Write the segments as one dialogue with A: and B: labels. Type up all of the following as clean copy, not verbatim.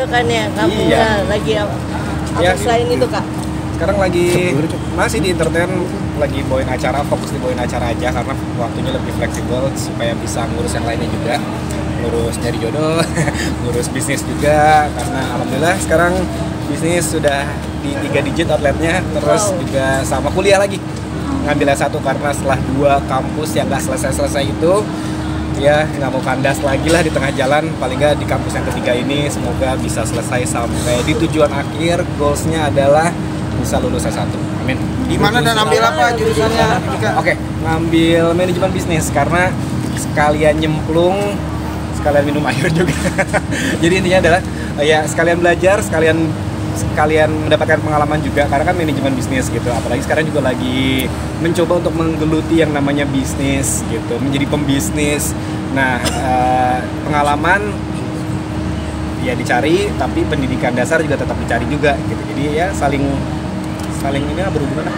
A: kan ya, kamu lagi apa selain itu Kak?
B: Sekarang lagi masih di entertain, lagi bawain acara, fokus di bawain acara aja karena waktunya lebih fleksibel supaya bisa ngurus yang lainnya juga, ngurus nyari jodoh, ngurus bisnis juga karena alhamdulillah sekarang bisnis sudah di 3 digit outletnya, terus juga sama kuliah lagi ngambil S1 karena setelah 2 kampus yang nggak selesai itu ya nggak mau kandas lagi lah di tengah jalan, paling nggak di kampus yang ketiga ini semoga bisa selesai sampai di tujuan akhir. Goalsnya adalah bisa lulus S1, amin.
C: Di mana dan ambil apa jurusannya?
B: Oke, ngambil manajemen bisnis karena sekalian nyemplung, sekalian minum air juga. Jadi intinya adalah ya sekalian belajar, sekalian mendapatkan pengalaman juga karena kan manajemen bisnis gitu. Apalagi sekarang juga lagi mencoba untuk menggeluti yang namanya bisnis gitu, menjadi pembisnis. Nah, pengalaman ya dicari, tapi pendidikan dasar juga tetap dicari juga gitu. Jadi ya saling ini berhubungan lah.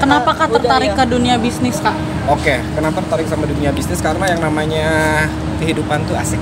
D: Kenapa Kak tertarik ke dunia bisnis Kak?
B: Oke, kenapa tertarik sama dunia bisnis? Karena yang namanya kehidupan tuh asik.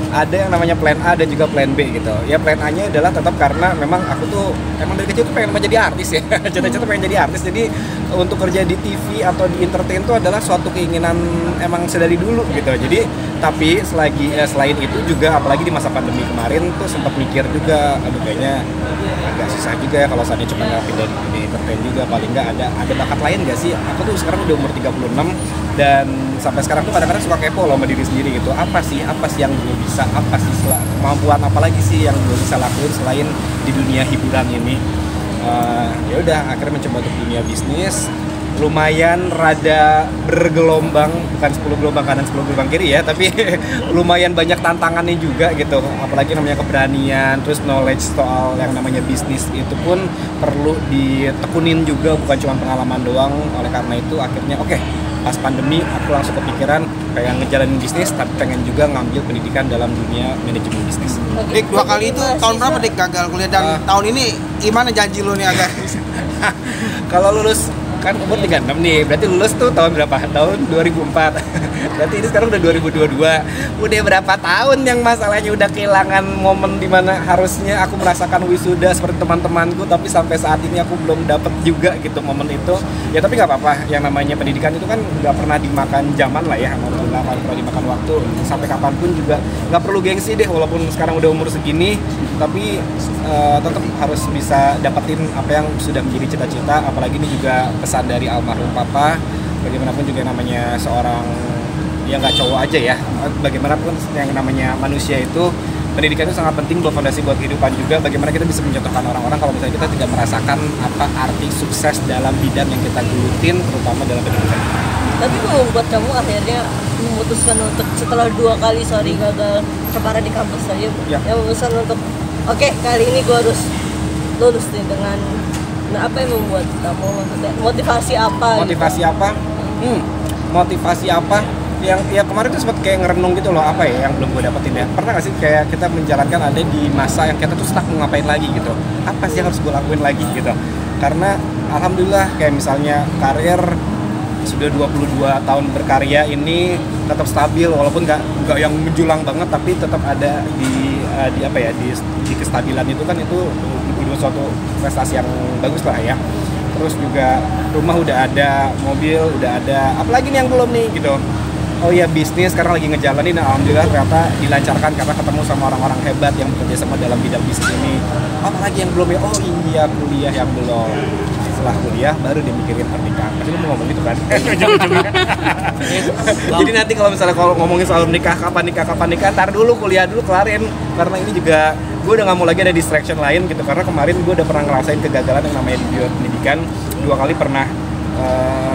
B: Ada yang namanya plan A dan juga plan B gitu. Ya plan A-nya adalah tetap karena memang aku tuh emang dari kecil tuh pengen menjadi artis ya. Cita-cita pengen jadi artis. Jadi untuk kerja di TV atau di entertain itu adalah suatu keinginan emang sedari dulu gitu. Jadi tapi selain itu juga apalagi di masa pandemi kemarin tuh sempat mikir juga, aduh kayaknya agak susah juga ya kalau saatnya cuma ngapin dari di entertain juga, paling nggak ada bakat lain nggak sih? Aku tuh sekarang udah umur 36 dan sampai sekarang tuh kadang-kadang suka kepo loh sama diri sendiri gitu. Apa sih yang gue bisa, apa sih kemampuan apa lagi sih yang gue bisa lakuin selain di dunia hiburan ini. Ya udah akhirnya mencoba untuk dunia bisnis. Lumayan rada bergelombang, bukan 10 gelombang kanan 10 gelombang kiri ya, tapi lumayan banyak tantangannya juga gitu, apalagi namanya keberanian, terus knowledge soal yang namanya bisnis itu pun perlu ditekunin juga, bukan cuma pengalaman doang. Oleh karena itu akhirnya pas pandemi aku langsung kepikiran kayak ngejalanin bisnis, tapi pengen juga ngambil pendidikan dalam dunia manajemen bisnis.
C: Dik, 2 kali itu tahun berapa Dik gagal kuliah, dan tahun ini gimana janji lu nih agar
B: kalau lulus kan umur 36 nih, berarti lulus tuh tahun berapa? Tahun 2004. Berarti ini sekarang udah 2022. Udah berapa tahun yang masalahnya udah kehilangan momen dimana harusnya aku merasakan wisuda seperti teman-temanku, tapi sampai saat ini aku belum dapet juga gitu momen itu. Ya tapi nggak apa-apa, yang namanya pendidikan itu kan nggak pernah dimakan zaman lah ya, nggak pernah dimakan waktu. Sampai kapanpun juga nggak perlu gengsi deh, walaupun sekarang udah umur segini, tapi tetap harus bisa dapetin apa yang sudah menjadi cita-cita. Apalagi ini juga pesan dari almarhum papa, bagaimanapun juga namanya seorang yang nggak cowok aja ya, bagaimanapun yang namanya manusia itu pendidikan itu sangat penting buat fondasi buat kehidupan juga. Bagaimana kita bisa mencontohkan orang-orang kalau misalnya kita tidak merasakan apa arti sukses dalam bidang yang kita gelutin, terutama dalam pendidikan.
A: Tapi kalau buat kamu akhirnya memutuskan untuk setelah 2 kali gagal kemarin di kampus saja, ya memutuskan untuk kali ini gue harus lulus nih dengan apa yang membuat kamu, maksudnya motivasi apa?
B: Motivasi apa? Yang ya kemarin tuh sempat kayak ngerenung gitu loh, apa ya yang belum gue dapetin ya. Pernah gak sih kayak kita menjalankan ada di masa yang kita tuh stuck mau ngapain lagi gitu, apa sih yang harus gue lakuin lagi gitu. Karena alhamdulillah kayak misalnya karir sudah 22 tahun berkarya ini tetap stabil, walaupun nggak yang menjulang banget, tapi tetap ada di kestabilan itu kan, itu suatu prestasi yang bagus lah ya. Terus juga rumah udah ada, mobil udah ada, apalagi nih yang belum nih gitu. Oh ya, bisnis sekarang lagi ngejalanin, alhamdulillah ternyata dilancarkan karena ketemu sama orang-orang hebat yang bekerja sama dalam bidang bisnis ini. Apalagi yang belum ya, oh iya kuliah yang belum. Setelah kuliah baru dia mikirin pernikahan. Pasti lu mau ngomong gitu kan? Jadi nanti kalau misalnya ngomongin soal nikah kapan nikah, tar dulu kuliah dulu kelarin. Karena ini juga gue udah gak mau lagi ada distraction lain gitu. Karena kemarin gue udah pernah ngerasain kegagalan yang namanya di pendidikan. 2 kali pernah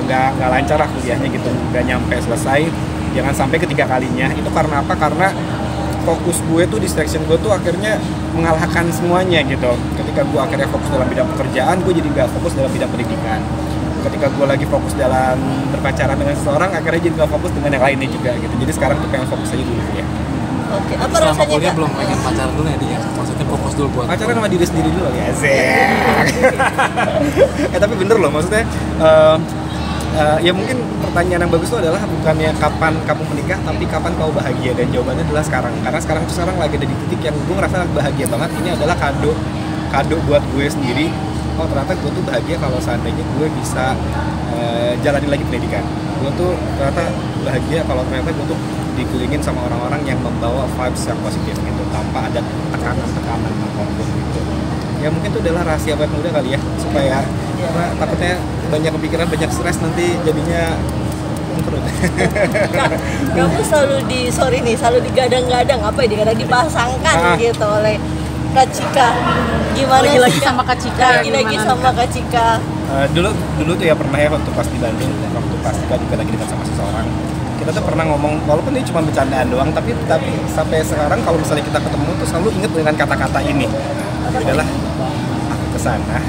B: nggak lancar lah kuliahnya gitu, nggak nyampe selesai. Jangan sampai ketiga kalinya. Itu karena apa? Karena fokus gue tuh, distraction gue tuh akhirnya mengalahkan semuanya gitu. Ketika gue akhirnya fokus dalam bidang pekerjaan, gue jadi gak fokus dalam bidang pendidikan. Ketika gue lagi fokus dalam berpacaran dengan seseorang, akhirnya jadi gak fokus dengan yang lainnya juga gitu. Jadi sekarang tuh pengen fokus aja dulu ya.
A: Oke, apa
E: selama
A: rasanya
E: kuliah belum pengen pacaran dulu ya dia? Maksudnya fokus dulu buat
B: pacaran sama diri sendiri dulu ya. Tapi bener loh, maksudnya Ya mungkin pertanyaan yang bagus itu adalah bukannya kapan kamu menikah, tapi kapan kau bahagia, dan jawabannya adalah sekarang. Karena sekarang lagi ada di titik yang gue ngerasa bahagia banget. Ini adalah kado buat gue sendiri. Oh ternyata gue tuh bahagia kalau seandainya gue bisa jalanin lagi pendidikan. Gue tuh ternyata bahagia kalau ternyata gue tuh dikelilingin sama orang-orang yang membawa vibes yang positif gitu, tanpa ada tekanan apapun gitu. Ya mungkin itu adalah rahasia buat muda kali ya, supaya karena takutnya banyak kepikiran, banyak stres, nanti jadinya bangkrut.
A: Kamu selalu digadang-gadang, apa ya, digadang dipasangkan gitu oleh Kak Cika. Gimana
D: lagi
A: sih,
D: sama Kak Cika?
A: Lagi sama Kak Cika.
B: Dulu tuh ya pernah ya waktu pas di Bandung, waktu pas kita juga lagi dekat sama seseorang, kita tuh pernah ngomong, walaupun ini cuma bercandaan doang, tapi sampai sekarang kalau misalnya kita ketemu tuh selalu inget dengan kata-kata ini. Adalah aku kesana,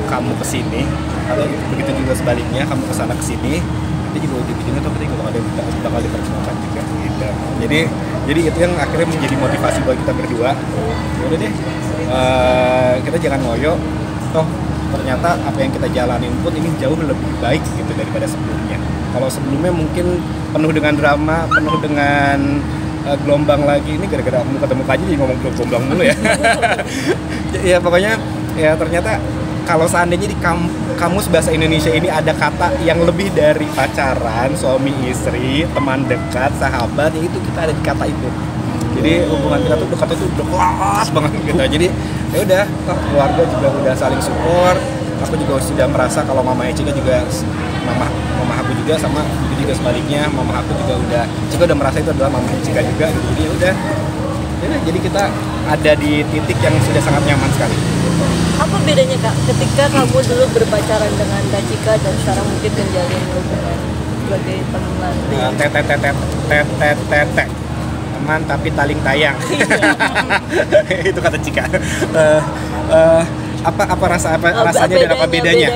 B: kamu kesini, atau begitu juga sebaliknya, kamu kesana kesini, nanti juga ujung-ujungnya tuh ketika bakal dipertemukan juga gitu. Jadi itu yang akhirnya menjadi motivasi buat kita berdua. Udah deh, kita jangan ngoyo, toh ternyata apa yang kita jalanin pun ini jauh lebih baik gitu daripada sebelumnya. Kalau sebelumnya mungkin penuh dengan drama, penuh dengan gelombang lagi, ini gara-gara kamu ketemu aja jadi ngomong gelombang dulu ya. Ya pokoknya ya ternyata kalau seandainya di kamus bahasa Indonesia ini ada kata yang lebih dari pacaran, suami istri, teman dekat, sahabat, ya itu kita ada di kata itu. Jadi hubungan kita tuh dekat itu udah kelas banget gitu. Jadi ya udah, keluarga juga udah saling support. Aku juga sudah merasa kalau mama Cika juga mama aku juga, sama itu juga sebaliknya, mama aku juga udah merasa itu adalah mama Cika juga gitu. Jadi ya udah, jadi kita ada di titik yang sudah sangat nyaman sekali.
A: Apa bedanya Kak ketika kamu dulu berpacaran dengan Kak Cika dan sekarang mungkin menjalin hubungan sebagai teman? Teman tapi taling tayang. Itu kata Cika. Apa rasanya dan apa bedanya?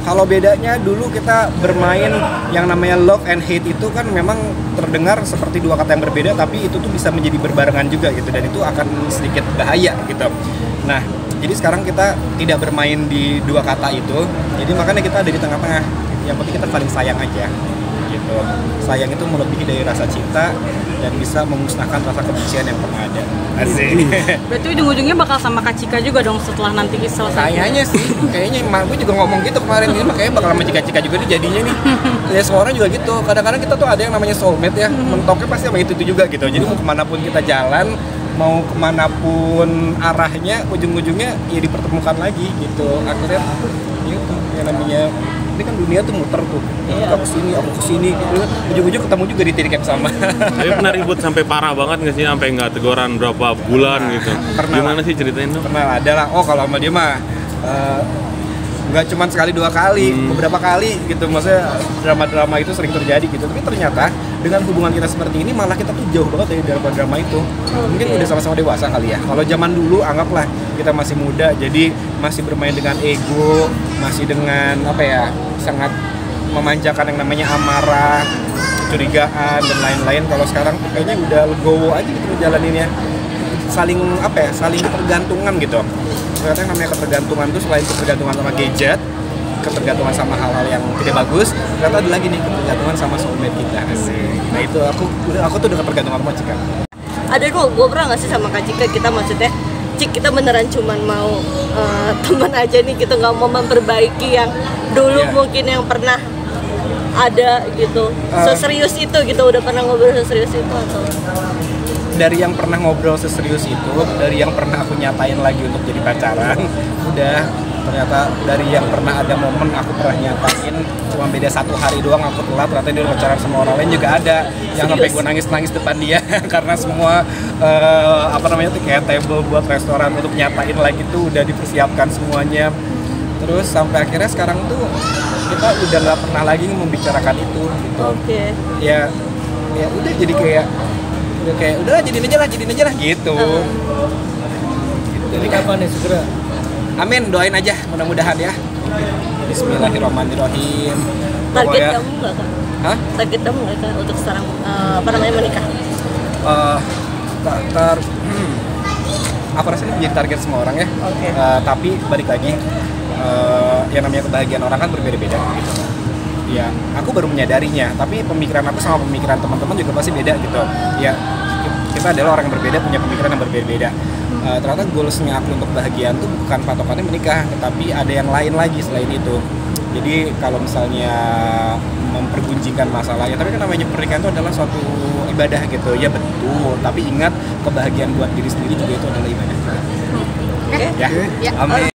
A: Kalau bedanya dulu kita bermain yang namanya love and hate itu kan memang terdengar seperti dua kata yang berbeda, tapi itu tuh bisa menjadi berbarengan juga gitu, dan itu akan sedikit bahaya gitu. Nah, jadi sekarang kita tidak bermain di dua kata itu, jadi makanya kita ada di tengah-tengah. Yang penting kita saling sayang aja gitu. Sayang itu melebihi dari rasa cinta dan bisa memusnahkan rasa kebencian yang pernah ada. Asik.
D: Berarti ujung-ujungnya bakal sama Kak Cika juga dong setelah nanti selesai.
B: Kayaknya sih, emak gue juga ngomong gitu kemarin, ini makanya bakal sama Cika-Cika juga nih jadinya nih. Ya semua orang juga gitu. Kadang-kadang kita tuh ada yang namanya soulmate ya, mentoknya pasti sama itu juga gitu. Jadi mau kemanapun kita jalan, mau kemanapun arahnya, ujung-ujungnya ya dipertemukan lagi gitu. Akhirnya gitu yang namanya, ini kan dunia tuh muter tuh, aku kesini gitu. Ujung-ujung ketemu juga di titik yang sama.
F: Tapi pernah ribut sampai parah banget nggak sih, sampai nggak teguran berapa bulan gitu?
B: Pernah.
F: Gimana sih ceritain tuh?
B: Pernah ada lah. Oh kalau sama dia mah nggak cuma sekali dua kali, beberapa kali gitu. Maksudnya drama-drama itu sering terjadi gitu. Tapi ternyata dengan hubungan kita seperti ini malah kita tuh jauh banget dari drama itu. Mungkin udah sama-sama dewasa kali ya. Kalau zaman dulu anggaplah kita masih muda, jadi masih bermain dengan ego, masih dengan apa ya, sangat memanjakan yang namanya amarah, kecurigaan dan lain-lain. Kalau sekarang kayaknya udah legowo aja gitu jalaninnya. Saling ketergantungan gitu. Ternyata yang namanya ketergantungan itu selain ketergantungan sama gadget, ketergantungan sama hal-hal yang tidak bagus, ternyata ada lagi nih ketergantungan sama soulmate kita. Asik. Nah itu aku tuh udah ketergantungan sama Cika.
A: Ada dong, gue pernah nggak sih sama Kak Cika, kita maksudnya Cik, kita beneran cuman mau teman aja nih, kita nggak mau memperbaiki yang dulu mungkin yang pernah ada gitu. Seserius itu gitu, udah pernah ngobrol seserius itu atau?
B: Dari yang pernah ngobrol seserius itu, dari yang pernah aku nyatain lagi untuk jadi pacaran, udah. Ternyata dari yang pernah ada momen aku pernah nyatain, cuma beda 1 hari doang aku telat, ternyata dia pacaran sama orang lain juga ada. Yang sampai gue nangis depan dia karena semua tuh kayak table buat restoran untuk nyatain lagi tuh udah dipersiapkan semuanya. Terus sampai akhirnya sekarang tuh kita udah nggak pernah lagi membicarakan itu gitu.
A: Oke.
B: Ya udah jadi kayak udah jadiin aja lah gitu.
E: Jadi kapan nih segera?
B: Amin, doain aja mudah-mudahan ya. Bismillahirrahmanirrahim.
A: Target kamu nggak Kak?
B: Hah?
A: Target kamu nggak Kak untuk sekarang menikah?
B: Aku rasa ini menjadi target semua orang ya.
A: Oke.
B: Tapi balik lagi, yang namanya kebahagiaan orang kan berbeda-beda gitu. ya aku baru menyadarinya, tapi pemikiran aku sama pemikiran teman-teman juga pasti beda gitu ya. Kita adalah orang yang berbeda, punya pemikiran yang berbeda. Ternyata goalsnya aku untuk kebahagiaan tuh bukan patokannya menikah, tetapi ada yang lain lagi selain itu. Jadi kalau misalnya mempergunjingkan masalah ya, tapi kan namanya pernikahan itu adalah suatu ibadah gitu ya, betul, tapi ingat kebahagiaan buat diri sendiri juga itu adalah ibadah.
A: Oke.
B: Ya, amin.